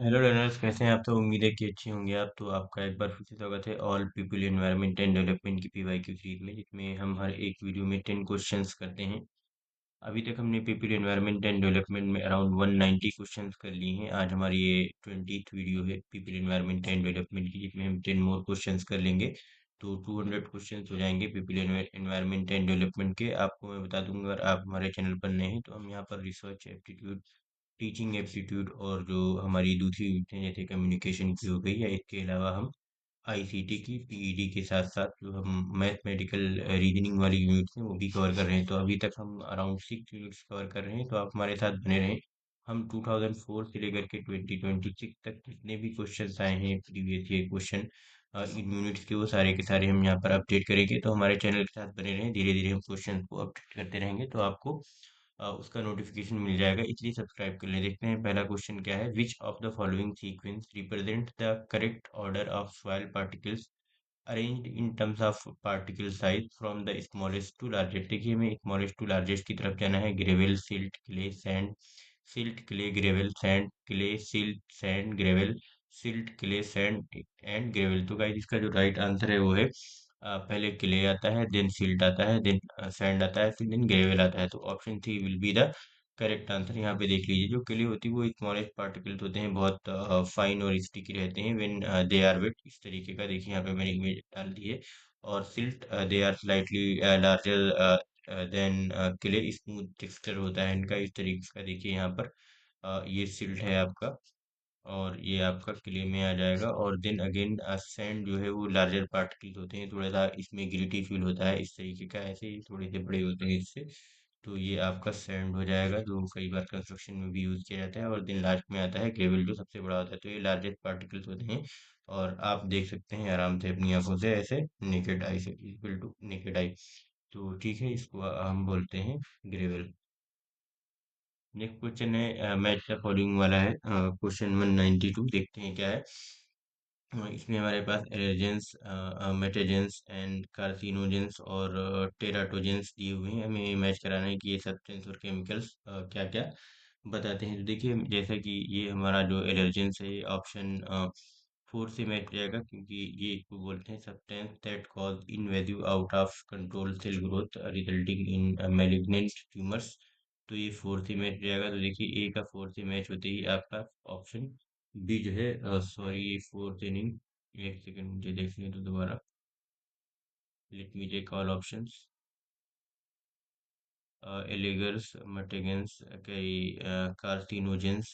Hello learners, कैसे हैं आप? तो उम्मीद है कि अच्छे होंगे आप। तो आपका एक बार फिर से स्वागत है all people environment and development की पीवाईक्यू सीरीज में, जिसमें हम हर एक वीडियो में 10 क्वेश्चंस करते हैं। अभी तक हमने पीपल एनवायरनमेंट एंड डेवलपमेंट में अराउंड 190 क्वेश्चंस कर लिए हैं। आज हमारी ये 20th वीडियो है पीपल एनवायरनमेंट एंड डेवलपमेंट की, जिसमें हम 10 मोर क्वेश्चंस कर लेंगे। तो 200 क्वेश्चंस हो जाएंगे पीपल एनवायरनमेंट एंड डेवलपमेंट के। आपको मैं बता दूंगा, अगर आप हमारे चैनल पर नए हैं तो हम यहाँ पर रिसर्च एप्टीट्यूड, टीचिंग एप्टीट्यूड और जो हमारी दूसरी यूनिट है जैसे कम्युनिकेशन की हो गई, या इसके अलावा हम आईसीटी की पीईडी के साथ साथ जो हम मैथमेटिकल रीजनिंग वाली यूनिट्स हैं वो भी कवर कर रहे हैं। तो अभी तक हम अराउंड 6 यूनिट्स कवर कर रहे हैं, तो आप हमारे साथ बने रहें। हम 2004 से लेकर के 2026 तक जितने भी क्वेश्चन आए हैं, previous year question in units के, वो सारे के सारे हम यहाँ पर अपडेट करेंगे। तो हमारे चैनल के साथ बने रहें, धीरे धीरे हम क्वेश्चन को अपडेट करते रहेंगे, तो आपको उसका नोटिफिकेशन मिल जाएगा, इसलिए सब्सक्राइब कर लें। देखते हैं पहला क्वेश्चन क्या है। Which of the following sequence represent the correct order of soil particles arranged in terms of particle size from the smallest to largest. देखिए, हमें स्मॉलेस्ट टू लार्जेस्ट की तरफ जाना है। Gravel, silt, clay, sand, silt, clay, gravel, sand, clay, silt, sand, gravel, silt, clay, sand and gravel. तो guys, इसका जो right answer है वो है पहले क्ले आता है, देन सिल्ट आता है, देन सैंड आता है, फिर देन ग्रेवल आता है। तो option 3 will be the correct answer. यहाँ पे देख लीजिए, जो क्ले होती है वो स्मॉलेस्ट पार्टिकल्स होते हैं, बहुत फाइन और स्टिकी रहते हैं व्हेन दे आर वेट। इस तरीके का देखिए, यहाँ पे मैंने इमेज डाल दी है। और silt, they are slightly larger than clay, smooth texture होता है इनका। इस तरीके का देखिए यहाँ पर ये सिल्ट है आपका, और ये आपका क्ले में आ जाएगा। और देन अगेन सैंड जो है वो लार्जर पार्टिकल्स होते हैं, थोड़ा सा इसमें ग्रिटी फील होता है इस तरीके का, ऐसे ही थोड़े से बड़े होते हैं इससे। तो ये आपका सैंड हो जाएगा, जो कई बार कंस्ट्रक्शन में भी यूज किया जाता है। और देन लास्ट में आता है ग्रेवल, जो सबसे बड़ा होता है। तो ये लार्जेस्ट पार्टिकल्स होते हैं, और आप देख सकते हैं आराम से अपनी आंखों से, ऐसे नेकेड आई से, इक्वल टू नेकेड आई। तो ठीक है, इसको हम बोलते हैं ग्रेवल। नेक्स्ट क्वेश्चन है मैच द फॉलोइंग वाला है, क्वेश्चन 192। देखते हैं क्या है। इसमें हमारे पास एलर्जेंस, मेटाजेंस एंड कार्सिनोजेंस और टेराटोजेंस दिए हुए हैं। हमें मैच कराना है कि ये सब्सटेंस और केमिकल्स क्या क्या बताते हैं। तो देखिए, जैसा कि ये हमारा जो एलर्जेंस है, ये ऑप्शन 4 से मैच हो जाएगा, क्योंकि ये इसको बोलते हैं substance that cause invasive out of control cell growth resulting in malignant tumours. तो ये 4 से मैच हो जाएगा। तो देखिए, ए का 4 से मैच होते ही आपका ऑप्शन बी जो है, सॉरी, फोर्थ इनिंग, एक सेकंड मुझे देखने तो दोबारा, let me check all options. Allergens, mutagens, कई कार्सिनोजेंस,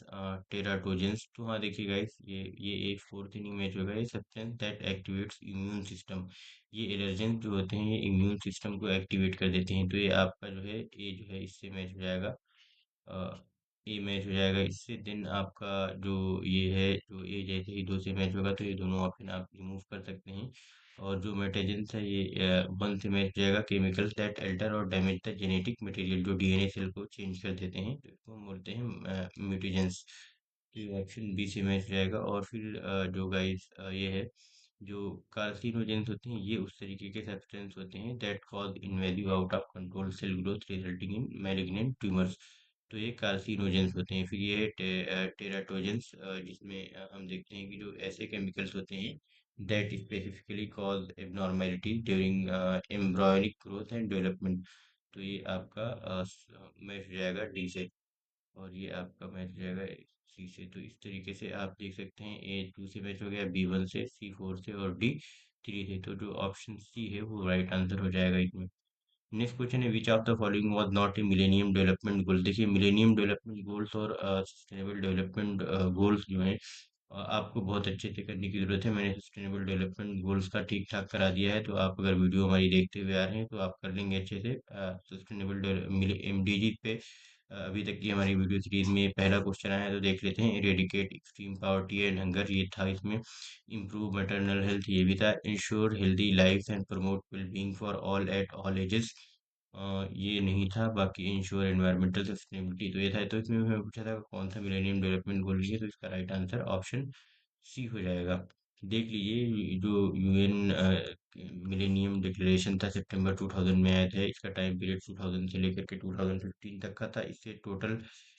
टेराटोजेंस। तो हाँ, देखिए गाइस, ये एक फोर्थ इनिंग मैच होगा। ये substance that activates immune system, ये एलर्जेंस जो होते हैं ये इम्यून सिस्टम को एक्टिवेट कर देते हैं। तो ये आपका जो है, ए जो है इससे मैच हो जाएगा, ए मैच हो जाएगा इससे। देन आपका जो ये है, जो ए जैसे ही दो से मैच होगा, तो ये दोनों ऑप्शन आप रिमूव कर सकते हैं। और जो मेटाजेंस है, ये वन से मैच हो जाएगा। केमिकल्स दैट अल्टर और डैमेज द जेनेटिक मटेरियल, जो डीएनए सेल को चेंज कर देते हैं, तो इसको हम बोलते हैं म्यूटेजेंस। तो ये ऑप्शन बी से मैच हो जाएगा। और फिर जो गाइस ये है, जो कार्सिनोजेंस होते हैं, ये उस तरीके के सब्सटेंस होते हैं that cause involve out of control cell growth resulting in malignant tumours. तो ये कार्सिनोजेंस होते हैं। फिर ये है टेराटोजेंस, जिसमें हम देखते हैं कि जो ऐसे केमिकल्स होते हैं that specifically cause abnormality during embryonic growth and development. तो ये आपका मैच हो जाएगा डी से, और ये आपका मैच हो जाएगा सी से। तो इस तरीके से आप देख सकते हैं, ए 2 से मैच हो गया, बी 1 से, सी 4 से, और डी 3 से। तो जो ऑप्शन सी है वो राइट आंसर हो जाएगा इसमें। नेक्स्ट क्वेश्चन है, which of the following was not a millennium development goal. देखिए, मिलेनियम डेवलपमेंट गोल्स और सस्टेनेबल डेवलपमेंट गोल्स जो हैं, आपको बहुत अच्छे से करने की जरूरत है। मैंने सस्टेनेबल डेवलपमेंट गोल्स का ठीक ठाक करा दिया है, तो आप अगर वीडियो हमारी देखते हुए आ रहे हैं तो आप कर लेंगे अच्छे से। सस्टेनेबल एमडीजी पे अभी तक की हमारी वीडियो सीरीज में पहला क्वेश्चन आया है, तो देख लेते हैं। Eradicate extreme poverty and hunger, ये था इसमें। इम्प्रूव मैटरनल हेल्थ, ये भी था। Ensure healthy life and promote wellbeing for all at all ages, ये नहीं था। बाकी इंश्योर एनवायरमेंटल सस्टेनेबिलिटी, तो ये था। तो इसमें हमें पूछा था कौन सा मिलेनियम डेवलपमेंट गोल है, तो इसका राइट आंसर ऑप्शन सी हो जाएगा। देख लीजिए, जो यूएन मिलेनियम डिक्लेरेशन था, सितंबर 2000 में आया था। इसका टाइम पीरियड 2000 से लेकर के 2015 तक का था। इससे टोटल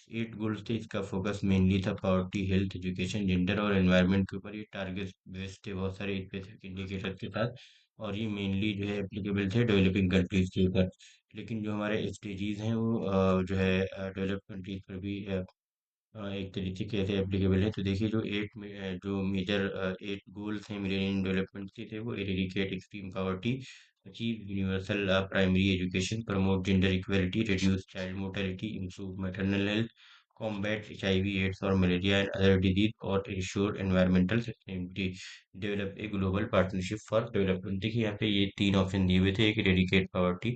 8 गोल्स थे, इसका फोकस मेनली था पॉवर्टी, हेल्थ, एजुकेशन, जेंडर और एनवायरनमेंट के ऊपर। ये टारगेट बेस्ड थे बहुत सारे स्पेसिफिक इंडिकेटर के साथ, और ये मेनली जो है एप्लीकेबल थे डेवलपिंग कंट्रीज के ऊपर। लेकिन जो हमारे एसडीजीज हैं वो जो है डेवलप कंट्रीज पर भी एक तरीके से एप्लीकेबल है। तो देखिए जो जो मेजर 8 गोल्स हैं मिलेनियम डेवलपमेंट के थे, वो eradicate extreme poverty, achieve universal primary education, promote gender equality, reduce child mortality, improve maternal health, combat HIV AIDS और मलेरिया एंड अदर डिजीज, और ensure environmental sustainability, develop a global partnership for development. देखिए यहाँ पे ये 3 option दिए हुए थे, एक एरेडिकेट पॉवर्टी,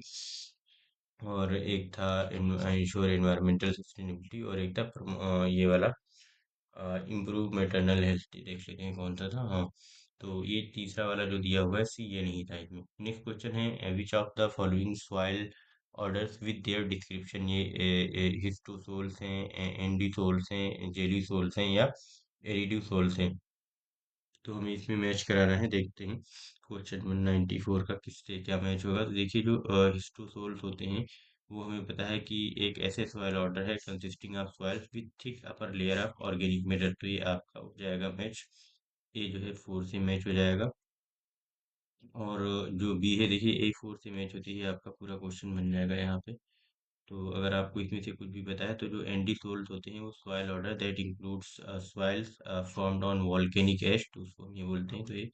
और एक था इंश्योर एनवायरमेंटल सस्टेनेबिलिटी, और एक था ये वाला इम्प्रूव मैटरनल हेल्थ। देख लेते हैं कौन सा था। हाँ, तो ये तीसरा वाला जो दिया हुआ है सी, ये नहीं था इसमें। नेक्स्ट क्वेश्चन है which of the following soil orders with their description. ये हिस्टोसोल्स हैं, एंडीसोल्स हैं, जेलीसोल्स हैं, या एरिडोसोल्स हैं। तो हमें इसमें मैच कराना है, देखते हैं क्वेश्चन 194 का किससे क्या मैच होगा। तो देखिए जो हिस्टोसोल्स होते हैं, वो हमें पता है कि एक ऐसे सॉइल ऑर्डर है consisting of soils with thick upper layer of organic matter. तो ये आपका हो जाएगा मैच, ये जो है 4 से मैच हो जाएगा। और जो बी है देखिए ए 4 से मैच होती है, आपका पूरा क्वेश्चन बन जाएगा यहाँ पे। तो अगर आपको इसमें से कुछ भी पता है, तो जो एंडी सोल्स होते हैं वो soil order that includes soils formed on volcanic ash, तो उसको हम ये बोलते हैं। तो ये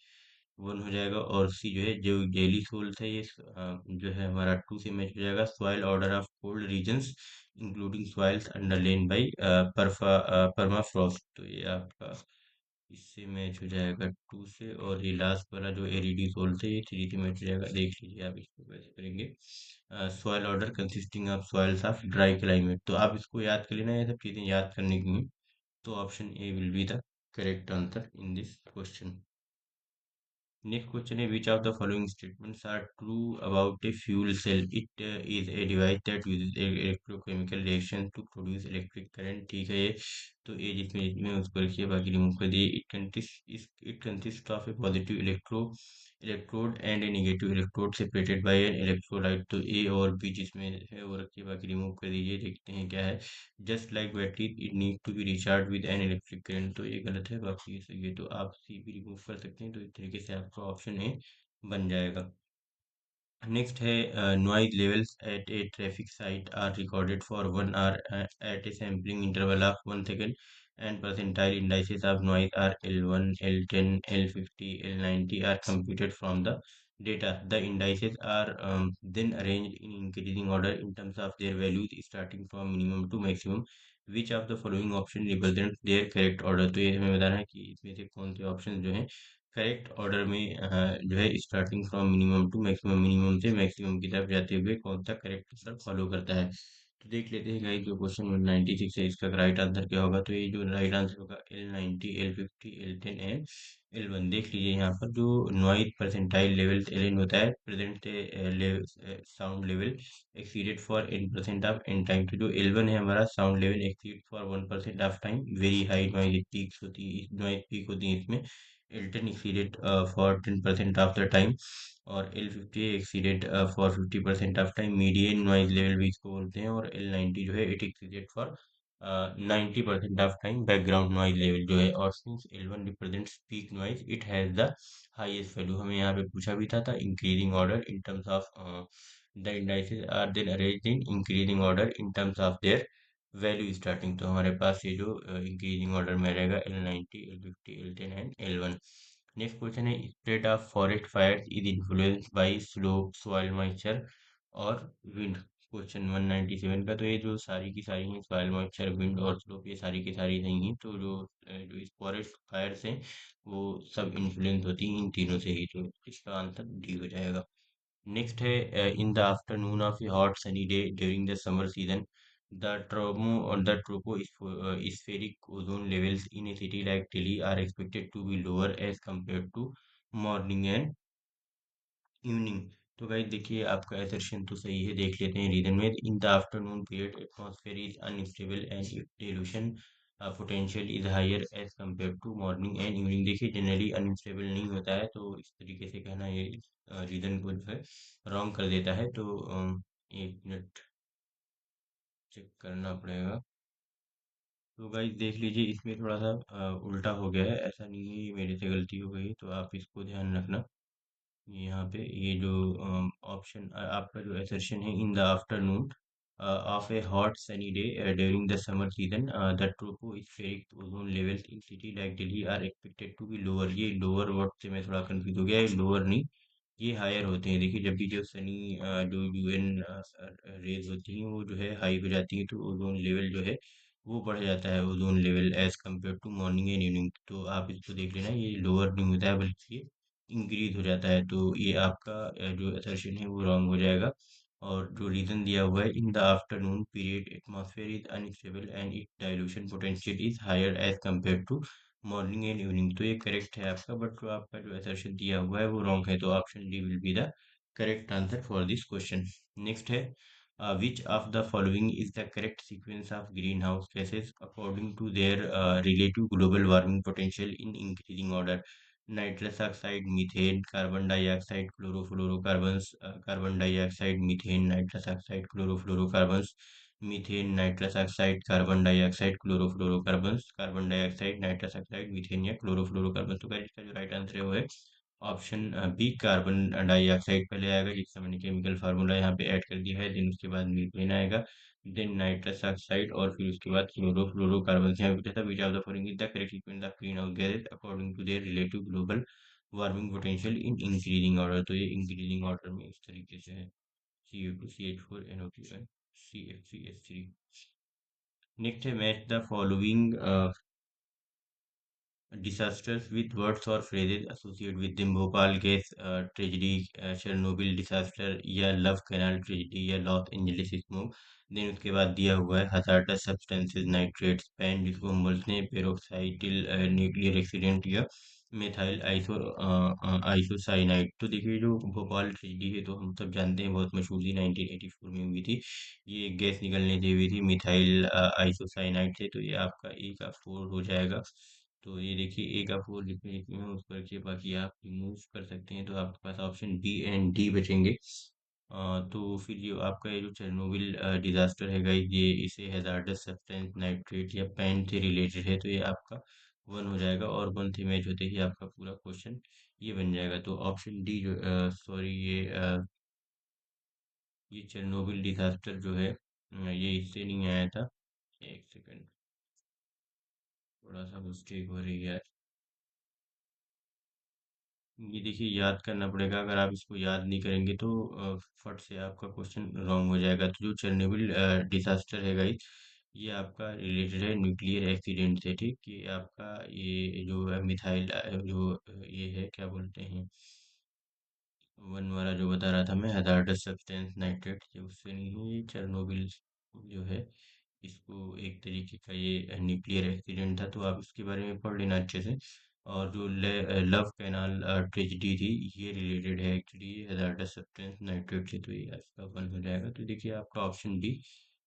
1 हो जाएगा। और सी जो है जो जेली सोल्स है, ये जो है हमारा 2 से मैच हो जाएगा। Soil order of cold regions including soils underlain by permafrost, तो ये आपका इससे मैच हो जाएगा 2 से। और ये लास्ट वाला जो एरिडी सोल्स है, ये 3 से मैच हो जाएगा। देख लीजिए आप इसको कैसे करेंगे। Soil order consisting of soils of dry climate, तो आप इसको याद कर लेना, ये सब चीज़ें याद करने की हैं। तो option A will be the correct answer in this question. Next question is which of the following statements are true about a fuel cell? It is a device that uses electrochemical reaction to produce electric current। ठीक है ये, तो ये जिसमें इसमें उसको रखिए, बाकी रिमूव कर दिए। It consist of A positive electrode and A negative electrode separated by an electrolyte. तो ए और बी जिसमें है वो रखिए, बाकी रिमूव कर दीजिए। देखते हैं क्या है। Just like battery it need to be recharge with an electric current, तो ये गलत है, बाकी ये सही है। तो आप सी भी रिमूव कर सकते हैं। तो इस तरीके से आपका ऑप्शन ए बन जाएगा। नेक्स्ट है noise levels at a traffic site are recorded for 1 hour at a sampling interval of 1 second, and percentile indices of noise are L1, L10, L50, L90 are computed from the data. The indices are then arranged in increasing order in terms of their values starting from minimum to maximum. Which of the following option represents their correct order? तो ये हमें बताना है कि इसमें से कौन से ऑप्शन जो हैं करेक्ट ऑर्डर में जो है starting from minimum to maximum, minimum से मैक्सिमम की तरफ जाते हुए कौन सा करेक्ट आंसर फॉलो करता है। तो देख लेते हैं गाइस, जो क्वेश्चन 196 है इसका राइट आंसर क्या होगा। तो ये जो राइट आंसर होगा L90, L50, L10 and L1। देख लीजिए यहाँ पर जो नॉइज परसेंटाइल लेवल Ln होता है, present sound level exceeded for n% of n time. तो जो L1 है हमारा, sound level exceed for 1% of time, very high noise peaks होती है, नॉइज पीक होती है इसमें। L10 exceeded for 10% of the time, और L50 exceeded for 50% of time। Median noise level भी इसको बोलते हैं। और L90 जो है it exceeded for 90% of time background noise level जो है। और since L1 represents peak noise it has the highest value. हमें यहाँ पे पूछा भी था increasing order in terms of the indices are then arranged in increasing order in terms of their value starting. तो हमारे पास ये जो इंक्रीजिंग ऑर्डर में रहेगा L90, L50, L10 and L1। Next question है spread of forest fire is influenced by slope, soil moisture और wind. Question 197 का, तो ये जो सारी की सारी हैं, सॉइल मॉइस्चर, विंड और स्लोप, ये सारी की सारी नहीं हैं। तो जो इस फॉरेस्ट फायर्स हैं वो सब इन्फ्लुएंस होती हैं इन तीनों से ही। तो इसका आंसर डी हो जाएगा। नेक्स्ट है in the afternoon of a hot sunny day during the summer season, the tropospheric ozone levels in a city like Delhi are expected to be lower as compare to morning and evening. तो guys देखिए आपका assertion तो सही है, देख लेते हैं reason में। In the afternoon period atmosphere is unstable and dilution potential is higher as compare to morning and evening. देखिए जनरली अनस्टेबल नहीं होता है, तो इस तरीके से कहना ये रीजन को जो है रॉन्ग कर देता है। तो एक मिनट चेक करना पड़ेगा। तो गाइस देख लीजिए, इसमें थोड़ा सा उल्टा हो गया है। ऐसा नहीं है, ये मेरे से गलती हो गई, तो आप इसको ध्यान रखना। यहाँ पे ये जो ऑप्शन आपका जो assertion है, in the afternoon of a hot sunny day during the summer season the tropospheric ozone levels in city like Delhi are expected to be lower. ये लोअर वर्ड से मैं थोड़ा कंफ्यूज हो गया, ये लोअर नहीं, ये हायर होते हैं। देखिए, जब भी जो सनी जो यूएन रेज होती हैं वो जो है हाई हो जाती है, तो ओजोन लेवल जो है वो बढ़ जाता है, ozone level as compare to morning and evening. तो आप इसको देख लेना, ये लोअर नहीं होता है बल्कि ये इंक्रीज हो जाता है। तो ये आपका जो असर्शन है वो रॉन्ग हो जाएगा। और जो रीजन दिया हुआ है, in the afternoon period atmosphere is unstable and it dilution potential is higher as compare to morning and evening, तो ये करेक्ट है आपका। बट जो आपका जो असर्शन दिया हुआ है वो रॉन्ग है, तो option D will be the correct answer for this question. Next है, which of the following is the correct sequence of greenhouse gases according to their relative global warming potential in increasing order? Nitrous oxide, methane, carbon dioxide, chlorofluorocarbons, carbon dioxide, methane, nitrous oxide, chlorofluorocarbons, methane, nitrous oxide, carbon dioxide, chlorofluorocarbons, carbon dioxide, nitrous oxide, methane या chlorofluorocarbons। तो guys इसका जो right answer है वो है option B, carbon dioxide पहले आएगा, जिसका मैंने केमिकल फार्मूला यहाँ पे ऐड कर दिया है। देन उसके बाद मीथेन आएगा, देन नाइट्रस ऑक्साइड, और फिर उसके बाद क्लोरोफ्लोरोकार्बन। यहाँ पे पूछा था which of the following is the correct sequence of green house gases according to their relative global warming potential in increasing order. तो ये इंक्रीजिंग ऑर्डर में इस तरीके से है, CO2, CH4, NO2 and CH3, next है, match the following disasters with words or phrases associated with them: Bhopal gas tragedy, Chernobyl disaster, या Love Canal tragedy, या लॉस एंजलिस स्मोक। देन उसके बाद दिया हुआ है हजार्डस सब्सटेंसेस, नाइट्रेट्स, पैन जिसको हम बोलते हैं, पेरोक्साइटिल न्यूक्लियर एक्सीडेंट, या मेथाइल आइसोसाइनाइड। तो देखिए, जो भोपाल ट्रेजेडी है तो हम सब जानते हैं, बहुत मशहूर थी, 1984 में हुई थी। ये गैस निकलने से हुई थी, मिथाइल आइसोसाइनाइड से। तो ये आपका ए का 4 हो जाएगा। तो ये देखिए, ए का 4 जितने जितने हैं उसको रखिए, बाकी आप रिमूव कर सकते हैं। तो आपके पास ऑप्शन बी एंड डी बचेंगे। तो फिर ये आपका ये जो चेरनोबिल डिजास्टर है गाइस, ये इसे हैजार्डस सब्सटेंस, नाइट्रेट या पैन से रिलेटेड है, तो ये आपका 1 हो जाएगा। और 1 से मैच होते ही आपका पूरा क्वेश्चन ये बन जाएगा। तो ऑप्शन डी जो सॉरी, ये चेरनोबिल डिजास्टर जो है ये इससे नहीं आया था। एक सेकंड, थोड़ा सा मिस्टेक हो रही है। ये देखिए, याद करना पड़ेगा, अगर आप इसको याद नहीं करेंगे तो फट से आपका क्वेश्चन रॉन्ग हो जाएगा। तो जो चेरनोबिल डिसास्टर है गाइस, ये आपका रिलेटेड है न्यूक्लियर एक्सीडेंट से। ठीक, ये आपका ये जो है मिथाइल जो ये है, क्या बोलते हैं, 1 वाला जो बता रहा था मैं, हजार्डस सब्सटेंस नाइट्रेट, ये उससे नहीं है, ये चेरनोबिल जो है, इसको एक तरीके का ये न्यूक्लियर एक्सीडेंट था। तो आप इसके बारे में पढ़ लेना अच्छे से। और जो लव कैनाल ट्रेजिडी थी, ये रिलेटेड है एक्चुअली हैजार्डस सब्सटेंस नाइट्रेट से। तो ये आपका 1 हो जाएगा। तो देखिए, आपका ऑप्शन बी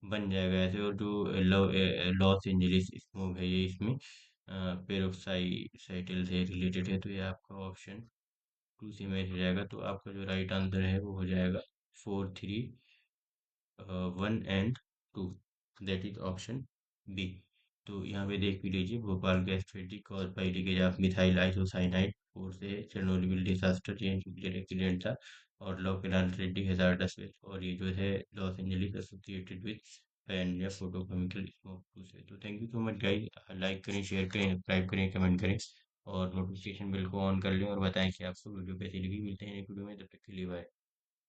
बन जाएगा ऐसे। और जो लव लॉस एंजलिस स्मोक है, ये इसमें पेरोक्साइड से रिलेटेड है, तो ये आपका ऑप्शन 2 से मैच हो जाएगा। तो आपका जो राइट आंसर है वो हो जाएगा 4, 3, 1 and 2, that is option B. तो यहाँ पे देख भी लीजिए, Bhopal gas tragedy cause by leakage of methyl isocyanide, और से चेरनोबिल डिसास्टर, ये न्यूक्लियर एक्सीडेंट था। और लोकेनाल ट्रेजेडी हैजार्डस वेस्ट, और ये जो है Los Angeles associated with pan या फोटोकेमिकल स्मोक टू से। तो thank you so much guys, like करें, शेयर करें, सब्सक्राइब करें, कमेंट करें, और नोटिफिकेशन बिल को ऑन कर लें, और बताएं कि आपको वीडियो कैसी लगी। मिलते हैं नेक्स्ट वीडियो में, तब तक के लिए बाय।